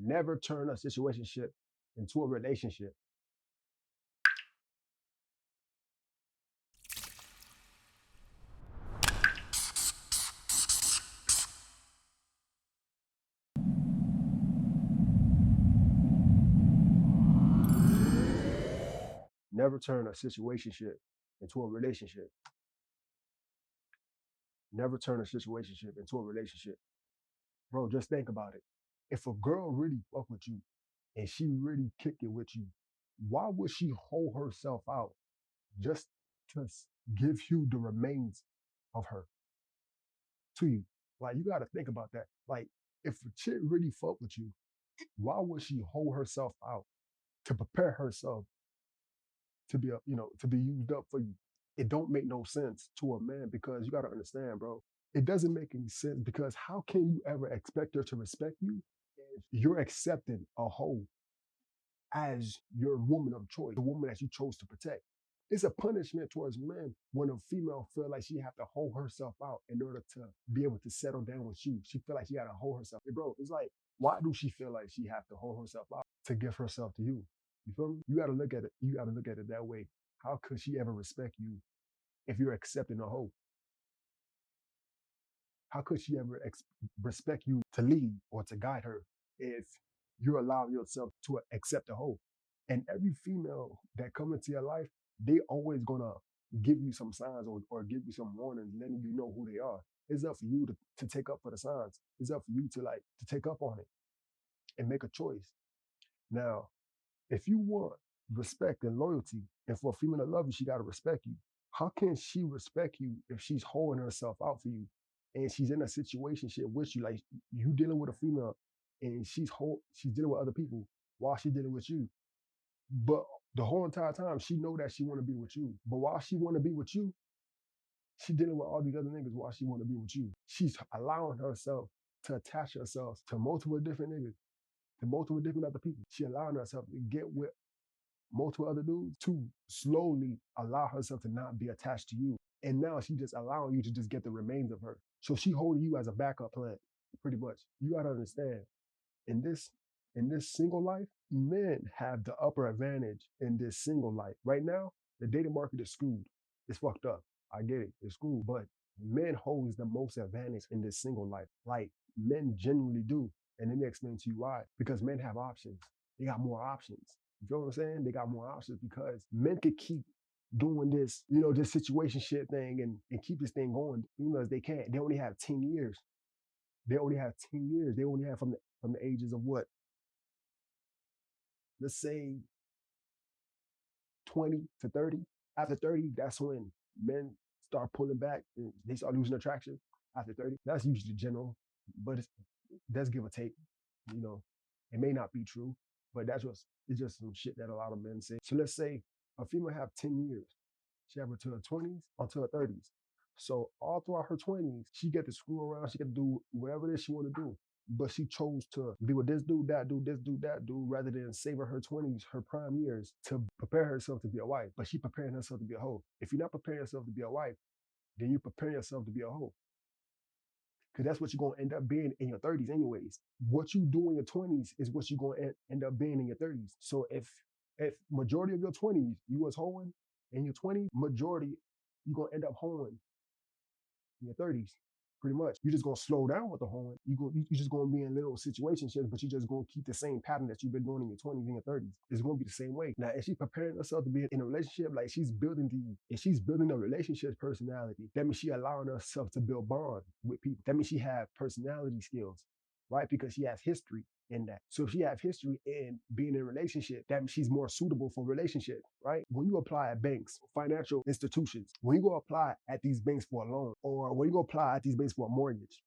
Never turn a situationship into a relationship. Never turn a situationship into a relationship. Never turn a situationship into a relationship. Bro, just think about it. If a girl really fuck with you and she really kick it with you, why would she hold herself out just to give you the remains of her to you? Like, you got to think about that. Like, if a chick really fuck with you, why would she hold herself out to prepare herself to be to be used up for you? It don't make no sense to a man, because you got to understand, bro. It doesn't make any sense, because how can you ever expect her to respect you if you're accepting a hoe as your woman of choice, the woman that you chose to protect? It's a punishment towards men when a female feel like she have to hold herself out in order to be able to settle down with you. She feel like she got to hold herself. Hey, bro, it's like, why do she feel like she have to hold herself out to give herself to you? You feel me? You got to look at it. You got to look at it that way. How could she ever respect you if you're accepting a hoe? How could she ever respect you to lead or to guide her if you're allowing yourself to accept a hoe? And every female that come into your life, they always gonna give you some signs, or give you some warnings, letting you know who they are. It's up for you to take up for the signs. It's up for you to take up on it and make a choice. Now, if you want respect and loyalty, and for a female to love you, she gotta respect you. How can she respect you if she's holding herself out for you and she's in a situationship with you? Like, you dealing with a female and she's dealing with other people while she's dealing with you. But the whole entire time she know that she want to be with you. But while she want to be with you, she dealing with all these other niggas while she want to be with you. She's allowing herself to attach herself to multiple different niggas, to multiple different other people. She allowing herself to get with multiple other dudes to slowly allow herself to not be attached to you. And now she just allowing you to just get the remains of her. So she holding you as a backup plan, pretty much. You gotta understand, in this single life, men have the upper advantage in this single life. Right now, the dating market is screwed. It's fucked up. I get it. It's screwed. But men holds the most advantage in this single life. Like, men genuinely do. And let me explain to you why. Because men have options. They got more options. You feel what I'm saying? They got more options because men could keep doing this, this situationship thing, and keep this thing going. Females, they can't. They only have 10 years. They only have 10 years. They only have from the ages of what? Let's say 20 to 30. After 30, that's when men start pulling back and they start losing attraction. After 30, that's usually general, but that's give or take. You know, it may not be true, but it's just some shit that a lot of men say. So let's say a female have 10 years. She have her to her 20s until her 30s. So all throughout her 20s, she get to screw around. She get to do whatever it is she want to do. But she chose to be with this dude, that dude, this dude, that dude, rather than savor her 20s, her prime years, to prepare herself to be a wife. But she preparing herself to be a hoe. If you're not preparing yourself to be a wife, then you prepare yourself to be a hoe. Because that's what you're going to end up being in your 30s anyways. What you do in your 20s is what you're going to end up being in your 30s. So if majority of your 20s you was hoeing, in your 20s, majority you're going to end up hoeing in your 30s. Pretty much. You're just gonna slow down with the hoeing. You just gonna be in little situationships, but you're just gonna keep the same pattern that you've been doing in your 20s and your 30s. It's gonna be the same way. Now, if she's preparing herself to be in a relationship, like if she's building a relationship personality, that means she allowing herself to build bond with people. That means she have personality skills, right? Because she has history in that. So if she have history in being in a relationship, that means she's more suitable for relationship, right? When you apply at banks, financial institutions, when you go apply at these banks for a loan, or when you go apply at these banks for a mortgage,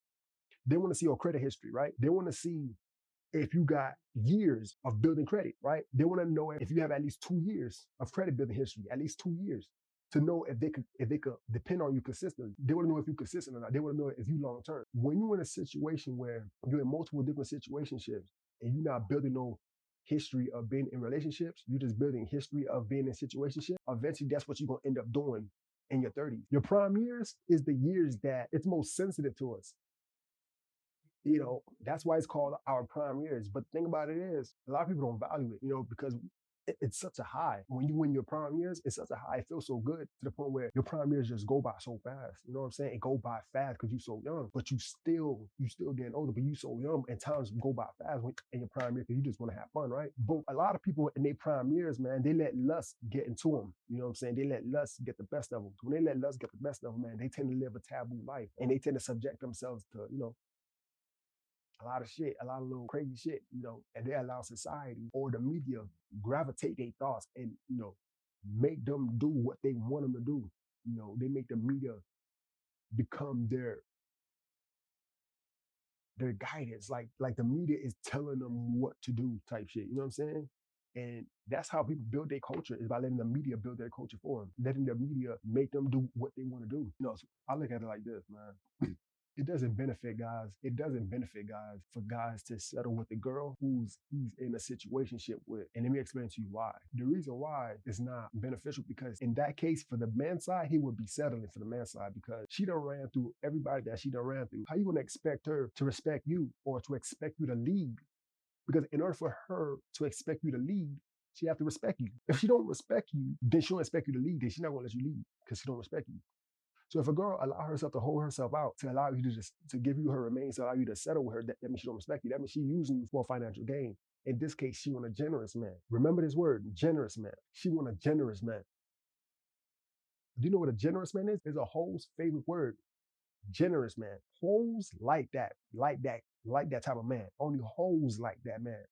they want to see your credit history, right? They want to see if you got years of building credit, right? They want to know if you have at least 2 years of credit building history, at least 2 years, to know if they could depend on you consistently. They want to know if you're consistent or not. They want to know if you long term. When you're in a situation where you're in multiple different situationships and you're not building no history of being in relationships, you're just building history of being in situationship, eventually that's what you're going to end up doing in your 30s. Your prime years is the years that it's most sensitive to us. That's why it's called our prime years. But the thing about it is, a lot of people don't value it, because it's such a high. When you win your prime years, it's such a high. It feels so good to the point where your prime years just go by so fast. You know what I'm saying? It go by fast because you're so young, but you still getting older, but you so young, and times go by fast when in your prime years because you just want to have fun, right? But a lot of people in their prime years, man, they let lust get into them. You know what I'm saying? They let lust get the best of them. When they let lust get the best of them, man, they tend to live a taboo life, and they tend to subject themselves to, a lot of shit, a lot of little crazy shit, and they allow society or the media gravitate their thoughts and, make them do what they want them to do. They make the media become their guidance. Like the media is telling them what to do type shit. You know what I'm saying? And that's how people build their culture, is by letting the media build their culture for them, letting the media make them do what they want to do. So I look at it like this, man. It doesn't benefit guys. It doesn't benefit guys for guys to settle with a girl who's he's in a situationship with. And let me explain to you why. The reason why it's not beneficial, because in that case, for the man's side, he would be settling for the man's side because she done ran through everybody that she done ran through. How you gonna expect her to respect you or to expect you to lead? Because in order for her to expect you to lead, she have to respect you. If she don't respect you, then she don't expect you to lead. Then she's not gonna let you lead because she don't respect you. So if a girl allow herself to hold herself out, to allow you to just to give you her remains, to allow you to settle with her, that means she don't respect you. That means she using you for financial gain. In this case, she want a generous man. Remember this word, generous man. She want a generous man. Do you know what a generous man is? It's a hoe's favorite word. Generous man. Hoes like that, like that type of man. Only hoes like that man.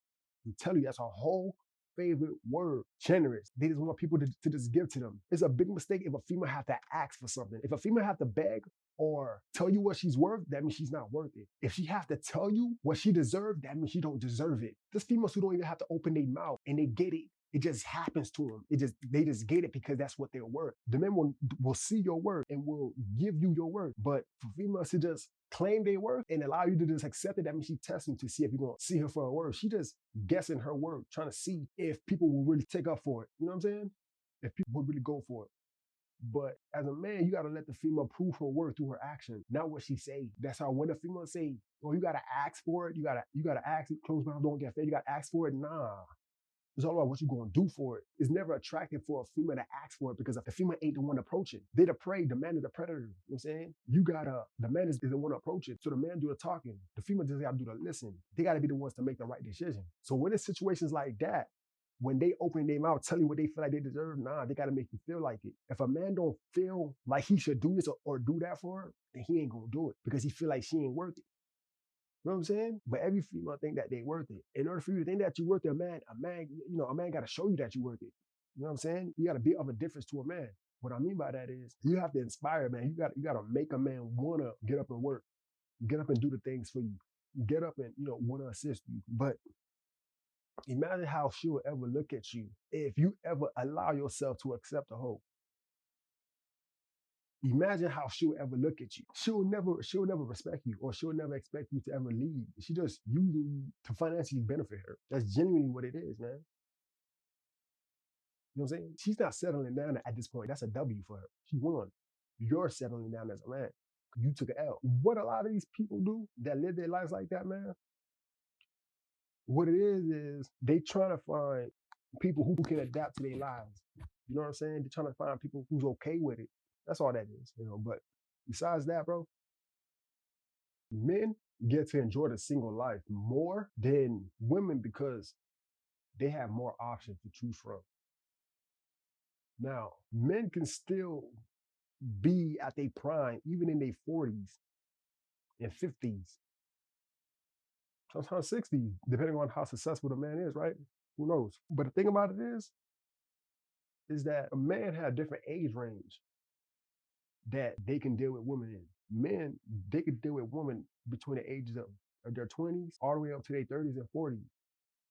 I'm telling you, that's a whole favorite word. Generous. They just want people to just give to them. It's a big mistake if a female have to ask for something. If a female have to beg or tell you what she's worth, that means she's not worth it. If she have to tell you what she deserves, that means she don't deserve it. There's females who don't even have to open their mouth and they get it. It just happens to them. They just get it because that's what they're worth. The men will see your worth and will give you your worth. But for females to just claim their worth and allow you to just accept it, that means she testing to see if you're gonna see her for her worth. She just guessing her worth, trying to see if people will really take up for it. You know what I'm saying? If people will really go for it. But as a man, you gotta let the female prove her worth through her action, not what she say. That's how when the female say, "Oh, you gotta ask for it. You gotta ask it. Close mouth don't get fed. You gotta ask for it." Nah. It's all about what you're going to do for it. It's never attractive for a female to ask for it because if the female ain't the one approaching, they the prey, the man is the predator. You know what I'm saying? The man is the one approaching. So the man do the talking. The female just got to do the listen. They got to be the ones to make the right decision. So when it's situations like that, when they open their mouth, tell you what they feel like they deserve, nah, they got to make you feel like it. If a man don't feel like he should do this or do that for her, then he ain't going to do it because he feel like she ain't worth it. You know what I'm saying? But every female think that they worth it. In order for you to think that you're worth it, a man got to show you that you're worth it. You know what I'm saying? You got to be of a difference to a man. What I mean by that is you have to inspire, man. You got to make a man want to get up and work, get up and do the things for you, get up and, want to assist you. But imagine how she will ever look at you if you ever allow yourself to accept a hoe. Imagine how she'll ever look at you. She'll never respect you, or she'll never expect you to ever lead. She just using you to financially benefit her. That's genuinely what it is, man. You know what I'm saying? She's not settling down at this point. That's a W for her. She won. You're settling down as a man. You took an L. What a lot of these people do that live their lives like that, man, what it is they trying to find people who can adapt to their lives. You know what I'm saying? They're trying to find people who's okay with it. That's all that is, But besides that, bro, men get to enjoy the single life more than women because they have more options to choose from. Now, men can still be at their prime, even in their 40s and 50s, sometimes 60s, depending on how successful the man is, right? Who knows? But the thing about it is that a man has a different age range that they can deal with women in. Men, they can deal with women between the ages of their 20s all the way up to their 30s and 40s,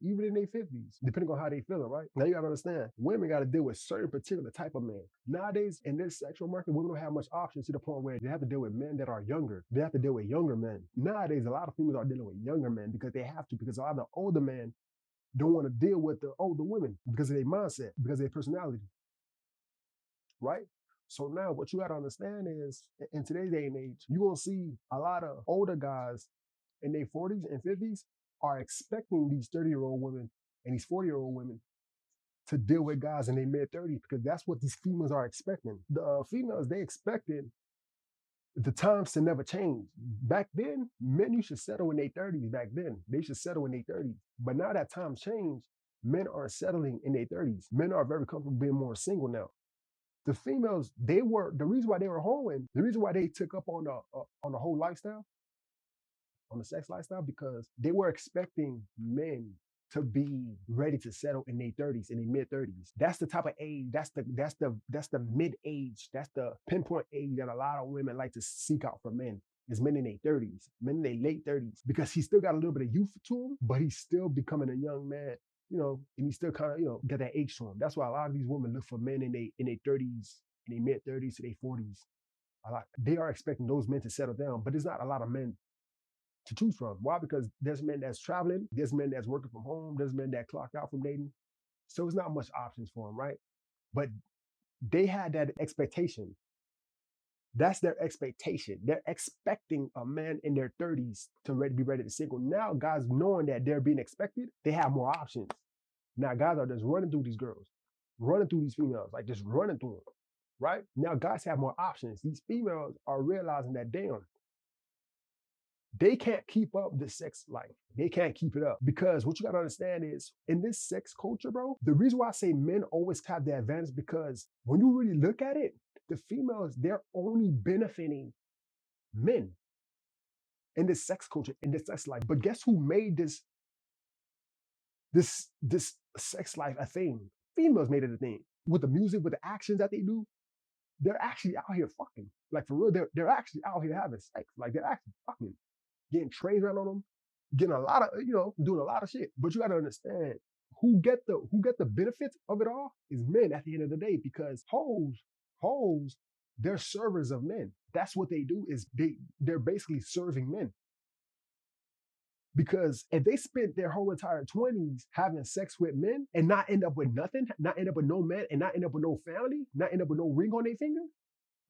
even in their 50s, depending on how they feeling, right? Now you gotta understand, women gotta deal with certain particular type of men. Nowadays, in this sexual market, women don't have much options to the point where they have to deal with men that are younger. They have to deal with younger men. Nowadays, a lot of females are dealing with younger men because they have to, because a lot of the older men don't want to deal with the older women because of their mindset, because of their personality, right? So now what you gotta understand is in today's day and age, you're gonna see a lot of older guys in their 40s and 50s are expecting these 30-year-old women and these 40-year-old women to deal with guys in their mid-30s because that's what these females are expecting. The females, they expected the times to never change. Back then, men used to settle in their 30s back then. They should settle in their 30s. But now that times change, men aren't settling in their 30s. Men are very comfortable being more single now. The females, the reason why they were hoeing, the reason why they took up on the whole lifestyle, on the sex lifestyle, because they were expecting men to be ready to settle in their 30s, in their mid-30s. That's the type of age, that's the mid-age, that's the pinpoint age that a lot of women like to seek out for men. Is men in their 30s, men in their late 30s, because he still got a little bit of youth to him, but he's still becoming a young man, and he still kind of, got that age to him. That's why a lot of these women look for men in their 30s, in their mid-30s to their 40s. They are expecting those men to settle down, but there's not a lot of men to choose from. Why? Because there's men that's traveling, there's men that's working from home, there's men that clocked out from dating. So it's not much options for them, right? But they had that expectation. That's their expectation. They're expecting a man in their 30s to be ready to single. Now guys, knowing that they're being expected, they have more options. Now guys are just running through these girls, running through these females, like just running through them, right? Now guys have more options. These females are realizing that, damn, they can't keep up the sex life. They can't keep it up because what you got to understand is in this sex culture, bro, the reason why I say men always have the advantage because when you really look at it, the females, they're only benefiting men in this sex culture, in this sex life. But guess who made this sex life a thing? Females made it a thing. With the music, with the actions that they do, they're actually out here fucking. Like for real, they're actually out here having sex. Like they're actually fucking. Getting trains around on them, getting a lot of, doing a lot of shit. But you gotta understand who get the benefits of it all is men at the end of the day, because hoes, they're servers of men. That's what they do, is they're basically serving men. Because if they spent their whole entire 20s having sex with men and not end up with nothing, not end up with no man, and not end up with no family, not end up with no ring on their finger,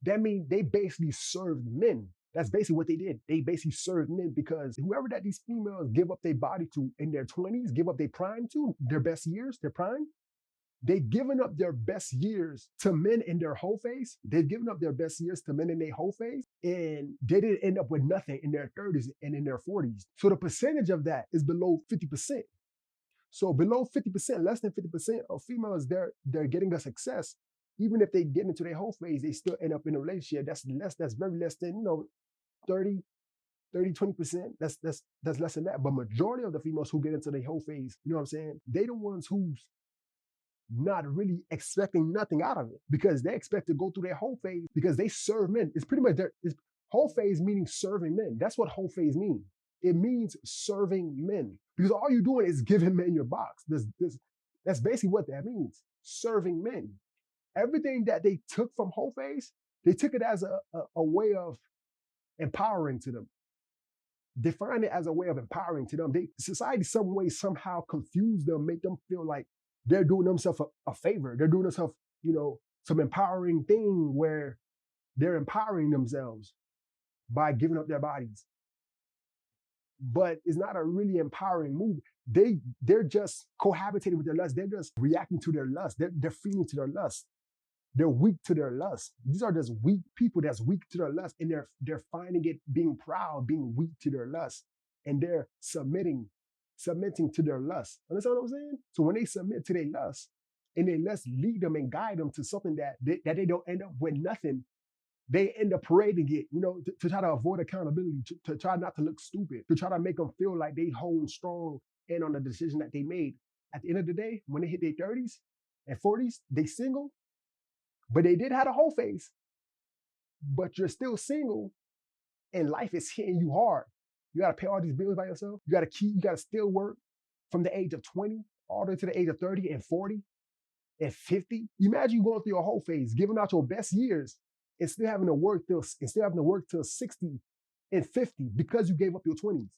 that means they basically served men. That's basically what they did. They basically served men, because whoever that these females give up their body to in their 20s, give up their prime to, their best years, their prime, they've given up their best years to men in their whole phase. They've given up their best years to men in their whole phase, and they didn't end up with nothing in their 30s and in their 40s. So the percentage of that is below 50%. So below 50%, less than 50% of females, they're getting a success. Even if they get into their whole phase, they still end up in a relationship. That's very less than, 30, 20%. That's less than that. But majority of the females who get into their whole phase, you know what I'm saying? They the ones who's not really expecting nothing out of it, because they expect to go through their whole phase because they serve men. It's pretty much it's whole phase meaning serving men. That's what whole phase means. It means serving men, because all you're doing is giving men your box. That's basically what that means. Serving men. Everything that they took from whole phase, they took it as a way of empowering to them. Define it as a way of empowering to them. Society some way somehow confuse them, make them feel like they're doing themselves a favor. They're doing themselves, some empowering thing where they're empowering themselves by giving up their bodies. But it's not a really empowering move. They're just cohabitating with their lust. They're just reacting to their lust. They're feeding to their lust. They're weak to their lust. These are just weak people that's weak to their lust, and they're finding it being proud, being weak to their lust, and they're submitting to their lust. Understand what I'm saying? So when they submit to their lust, and their lust lead them and guide them to something that they don't end up with nothing, they end up parading it, to try to avoid accountability, to try not to look stupid, to try to make them feel like they hold strong in on the decision that they made. At the end of the day, when they hit their 30s and 40s, they single, but they did have a whole phase. But you're still single, and life is hitting you hard. You gotta pay all these bills by yourself. You gotta still work from the age of 20 all the way to the age of 30 and 40 and 50. Imagine you going through your whole phase, giving out your best years, and still having to work till 60 and 50 because you gave up your 20s.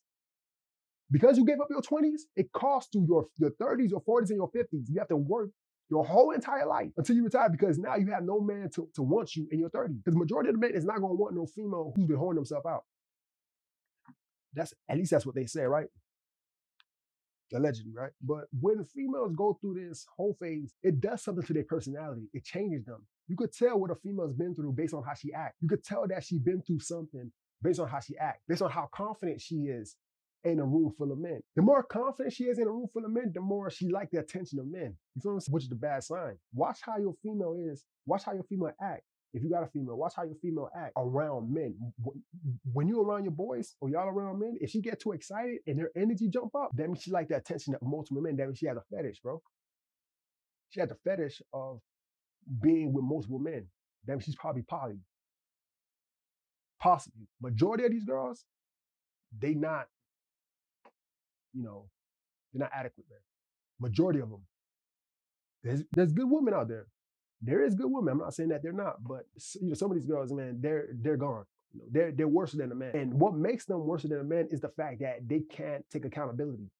Because you gave up your 20s, it costs you your 30s, your 40s, and your 50s. You have to work your whole entire life until you retire, because now you have no man to want you in your 30s. Because the majority of the men is not going to want no female who's been holding themselves out. At least that's what they say, right? Allegedly, right? But when females go through this whole phase, it does something to their personality. It changes them. You could tell what a female's been through based on how she acts. You could tell that she's been through something based on how she acts, based on how confident she is in a room full of men. The more confident she is in a room full of men, the more she likes the attention of men. You feel what I'm saying? Which is the bad sign. Watch how your female is. Watch how your female act. If you got a female, watch how your female act around men. When you around your boys or y'all around men, if she get too excited and her energy jump up, that means she like the attention of multiple men. That means she has a fetish, bro. She has a fetish of being with multiple men. That means she's probably poly. Possibly. Majority of these girls, they not, they're not adequate, man. Majority of them. There's good women out there. There is good women. I'm not saying that they're not, but some of these girls, man, they're gone. They're worse than a man. And what makes them worse than a man is the fact that they can't take accountability.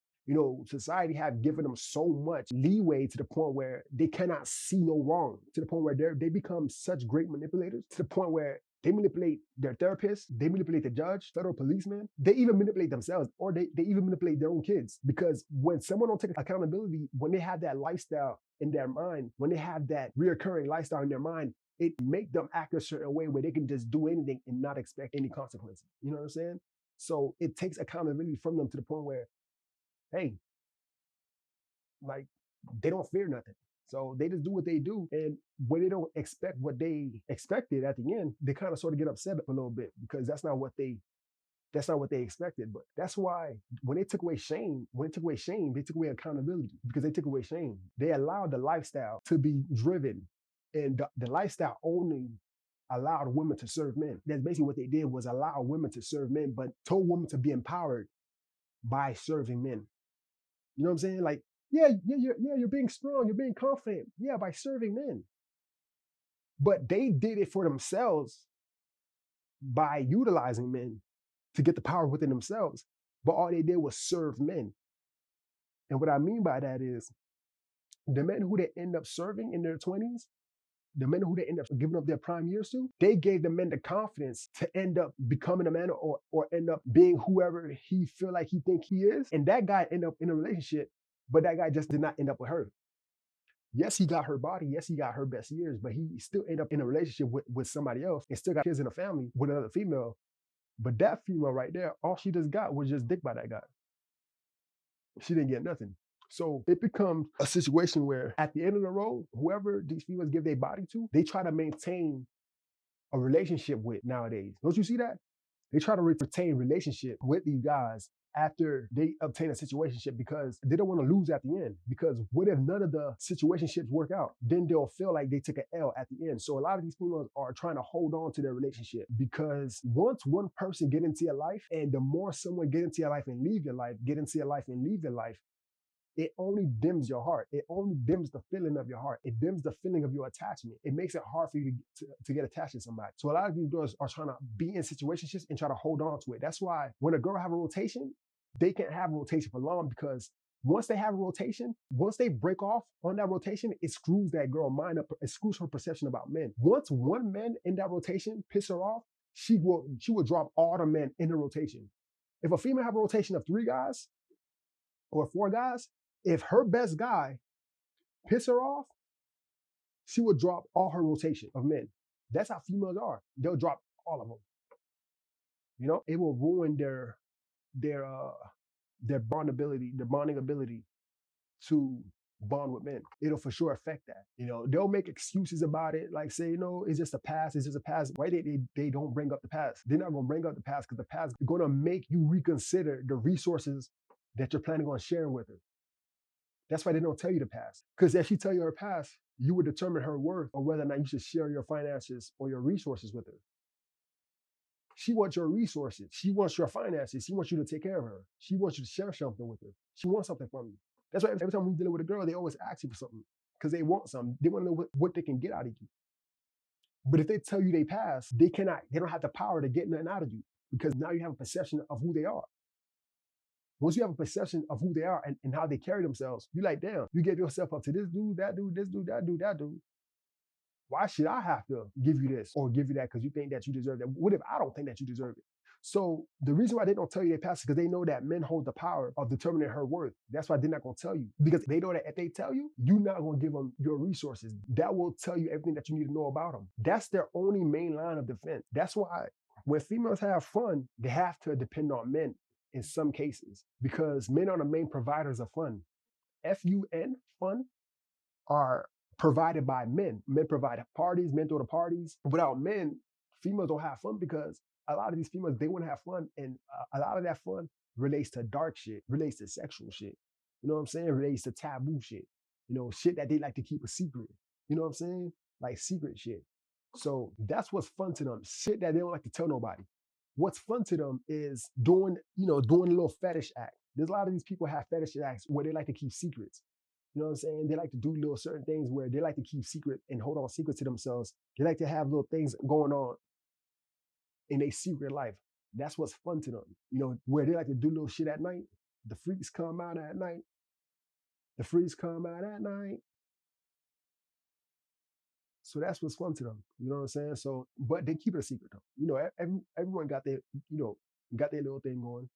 Society have given them so much leeway to the point where they cannot see no wrong, to the point where they become such great manipulators, to the point where they manipulate their therapist, they manipulate the judge, federal policeman, they even manipulate themselves, or they even manipulate their own kids. Because when someone don't take accountability, when they have that lifestyle in their mind, when they have that reoccurring lifestyle in their mind, it make them act a certain way where they can just do anything and not expect any consequences. You know what I'm saying? So it takes accountability from them to the point where, hey, like, they don't fear nothing. So they just do what they do. And when they don't expect what they expected at the end, they kind of sort of get upset a little bit because that's not what they expected. But that's why when they took away shame, they took away accountability because they took away shame. They allowed the lifestyle to be driven. And the lifestyle only allowed women to serve men. That's basically what they did, was allow women to serve men, but told women to be empowered by serving men. You know what I'm saying? Like, you're being strong, you're being confident. Yeah, by serving men. But they did it for themselves by utilizing men to get the power within themselves. But all they did was serve men. And what I mean by that is the men who they end up serving in their 20s, the men who they end up giving up their prime years to, they gave the men the confidence to end up becoming a man or end up being whoever he feel like he think he is. And that guy end up in a relationship, but that guy just did not end up with her. Yes, he got her body. Yes, he got her best years, but he still ended up in a relationship with somebody else and still got kids in a family with another female. But that female right there, all she just got was just dick by that guy. She didn't get nothing. So it becomes a situation where at the end of the road, whoever these females give their body to, they try to maintain a relationship with nowadays. Don't you see that? They try to retain relationship with these guys after they obtain a situationship because they don't want to lose at the end. Because what if none of the situationships work out? Then they'll feel like they took an L at the end. So a lot of these females are trying to hold on to their relationship because once one person get into your life, and the more someone get into your life and leave your life, it only dims your heart. It only dims the feeling of your heart. It dims the feeling of your attachment. It makes it hard for you to get attached to somebody. So a lot of these girls are trying to be in situationships and try to hold on to it. That's why when a girl have a rotation, they can't have a rotation for long because once they have a rotation, once they break off on that rotation, it screws that girl mind up. It screws her perception about men. Once one man in that rotation piss her off, she will drop all the men in the rotation. If a female have a rotation of 3 guys or 4 guys, if her best guy piss her off, she would drop all her rotation of men. That's how females are. They'll drop all of them. It will ruin their bonding ability to bond with men. It'll for sure affect that. They'll make excuses about it, like say, it's just a past, it's just a past. Why they don't bring up the past? They're not gonna bring up the past because the past is gonna make you reconsider the resources that you're planning on sharing with her. That's why they don't tell you the past. Because if she tell you her past, you would determine her worth or whether or not you should share your finances or your resources with her. She wants your resources. She wants your finances. She wants you to take care of her. She wants you to share something with her. She wants something from you. That's why every time we deal with a girl, they always ask you for something because they want something. They want to know what they can get out of you. But if they tell you they past, they don't have the power to get nothing out of you because now you have a perception of who they are. Once you have a perception of who they are and how they carry themselves, you're like, damn, you gave yourself up to this dude, that dude, this dude, that dude, that dude. Why should I have to give you this or give you that because you think that you deserve that? What if I don't think that you deserve it? So the reason why they don't tell you their past is because they know that men hold the power of determining her worth. That's why they're not gonna tell you, because they know that if they tell you, you're not gonna give them your resources. That will tell you everything that you need to know about them. That's their only main line of defense. That's why when females have fun, they have to depend on men in some cases, because men are the main providers of fun. Fun, fun, are provided by men. Men provide parties, men throw the parties. Without men, females don't have fun, because a lot of these females, they want to have fun, and a lot of that fun relates to dark shit, relates to sexual shit. You know what I'm saying? Relates to taboo shit. You know, shit that they like to keep a secret. You know what I'm saying? Like secret shit. So that's what's fun to them. Shit that they don't like to tell nobody. What's fun to them is doing a little fetish act. There's a lot of these people have fetish acts where they like to keep secrets. You know what I'm saying? They like to do little certain things where they like to keep secret and hold on secret to themselves. They like to have little things going on in their secret life. That's what's fun to them. You know, where they like to do little shit at night. The freaks come out at night. The freaks come out at night. So that's what's fun to them. You know what I'm saying? So, but they keep it a secret though. You know, everyone got their, got their little thing going,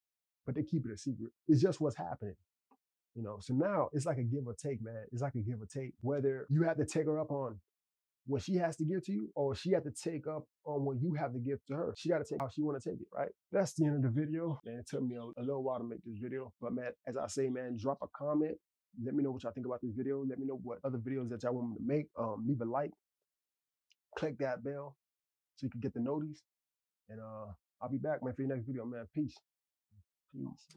but they keep it a secret. It's just what's happening. So now it's like a give or take, man. It's like a give or take. Whether you have to take her up on what she has to give to you, or she had to take up on what you have to give to her. She got to take how she want to take it, right? That's the end of the video. Man, it took me a little while to make this video, but man, as I say, man, drop a comment. Let me know what y'all think about this video. Let me know what other videos that y'all want me to make. Leave a like, click that bell so you can get the notice. And I'll be back, man, for your next video, man. Peace. Peace.